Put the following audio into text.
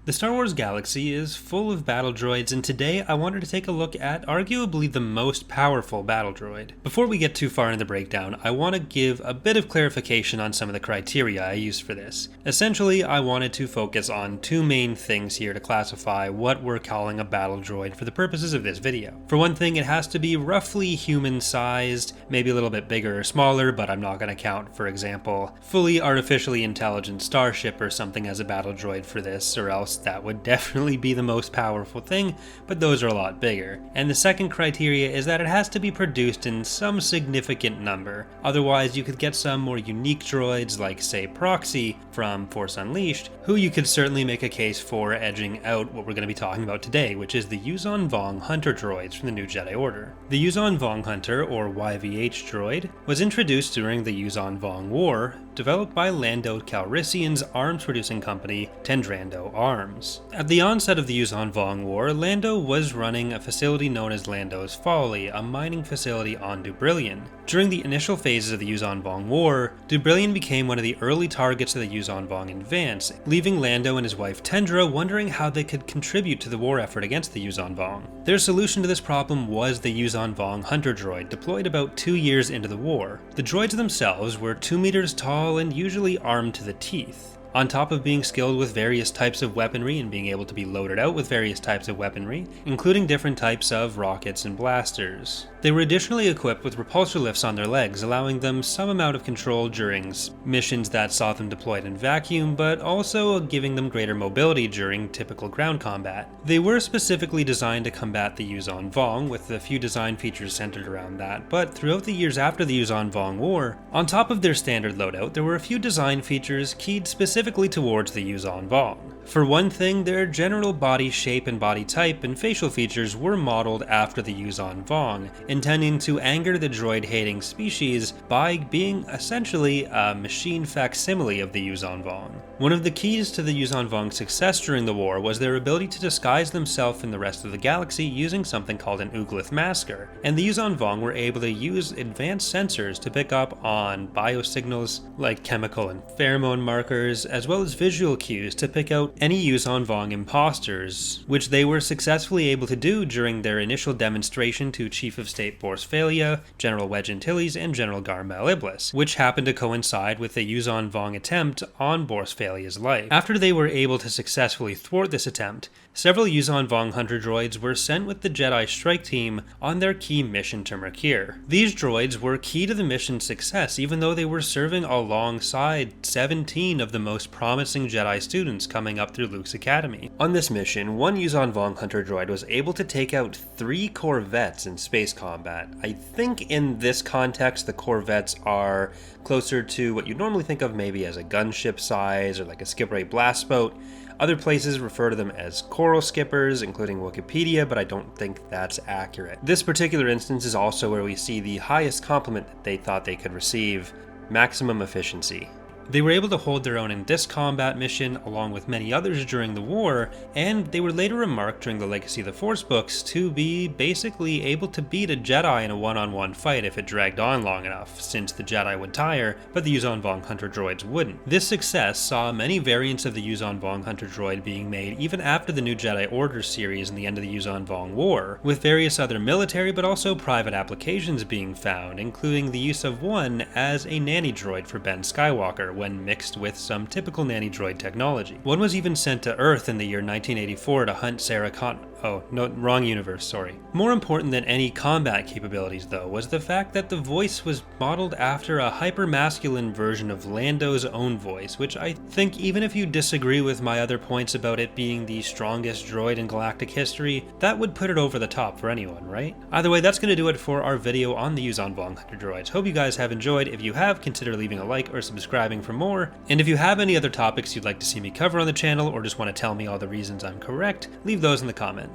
The Star Wars galaxy is full of battle droids, and today I wanted to take a look at arguably the most powerful battle droid. Before we get too far into the breakdown, I want to give a bit of clarification on some of the criteria I used for this. Essentially, I wanted to focus on two main things here to classify what we're calling a battle droid for the purposes of this video. For one thing, it has to be roughly human-sized, maybe a little bit bigger or smaller, but I'm not going to count, for example, fully artificially intelligent starship or something as a battle droid for this, or else that would definitely be the most powerful thing, but those are a lot bigger. And the second criteria is that it has to be produced in some significant number. Otherwise, you could get some more unique droids like, say, Proxy from Force Unleashed, who you could certainly make a case for edging out what we're going to be talking about today, which is the Yuuzhan Vong Hunter droids from the New Jedi Order. The Yuuzhan Vong Hunter, or YVH droid, was introduced during the Yuuzhan Vong War, developed by Lando Calrissian's arms-producing company, Tendra Arms. At the onset of the Yuuzhan Vong War, Lando was running a facility known as Lando's Folly, a mining facility on Dubrillion. During the initial phases of the Yuuzhan Vong War, Dubrillion became one of the early targets of the Yuuzhan Vong advance, leaving Lando and his wife Tendra wondering how they could contribute to the war effort against the Yuuzhan Vong. Their solution to this problem was the Yuuzhan Vong Hunter droid, deployed about 2 years into the war. The droids themselves were 2 meters tall and usually armed to the teeth. On top of being skilled with various types of weaponry and being able to be loaded out with various types of weaponry, including different types of rockets and blasters. They were additionally equipped with repulsor lifts on their legs, allowing them some amount of control during missions that saw them deployed in vacuum, but also giving them greater mobility during typical ground combat. They were specifically designed to combat the Yuuzhan Vong, with a few design features centered around that, but throughout the years after the Yuuzhan Vong War, on top of their standard loadout, there were a few design features keyed specifically towards the Yuuzhan Vong. For one thing, their general body shape and body type and facial features were modeled after the Yuuzhan Vong, intending to anger the droid-hating species by being essentially a machine facsimile of the Yuuzhan Vong. One of the keys to the Yuuzhan Vong's success during the war was their ability to disguise themselves in the rest of the galaxy using something called an Ooglith masker, and the Yuuzhan Vong were able to use advanced sensors to pick up on biosignals like chemical and pheromone markers, as well as visual cues to pick out any Yuuzhan Vong imposters, which they were successfully able to do during their initial demonstration to Chief of State Borsfalia, General Wedge Antilles, and General Garmel Iblis, which happened to coincide with the Yuuzhan Vong attempt on Borsfalia's life. After they were able to successfully thwart this attempt, several Yuuzhan Vong Hunter droids were sent with the Jedi Strike Team on their key mission to Mercure. These droids were key to the mission's success, even though they were serving alongside 17 of the most promising Jedi students coming up through Luke's academy. On this mission, one Yuuzhan Vong Hunter droid was able to take out 3 corvettes in space combat. I think in this context, the corvettes are closer to what you'd normally think of maybe as a gunship size or like a skip ray blast boat. Other places refer to them as coral skippers, including Wikipedia, but I don't think that's accurate. This particular instance is also where we see the highest compliment that they thought they could receive: maximum efficiency. They were able to hold their own in this combat mission, along with many others during the war, and they were later remarked during the Legacy of the Force books to be basically able to beat a Jedi in a one-on-one fight if it dragged on long enough, since the Jedi would tire, but the Yuuzhan Vong Hunter droids wouldn't. This success saw many variants of the Yuuzhan Vong Hunter droid being made even after the New Jedi Order series and the end of the Yuuzhan Vong War, with various other military but also private applications being found, including the use of one as a nanny droid for Ben Skywalker, when mixed with some typical nanny droid technology. One was even sent to Earth in the year 1984 to hunt Sarah Connor. Oh, no, wrong universe, sorry. More important than any combat capabilities, though, was the fact that the voice was modeled after a hyper-masculine version of Lando's own voice, which I think even if you disagree with my other points about it being the strongest droid in galactic history, that would put it over the top for anyone, right? Either way, that's going to do it for our video on the Yuuzhan Vong Hunter droids. Hope you guys have enjoyed. If you have, consider leaving a like or subscribing for more. And if you have any other topics you'd like to see me cover on the channel, or just want to tell me all the reasons I'm correct, leave those in the comments.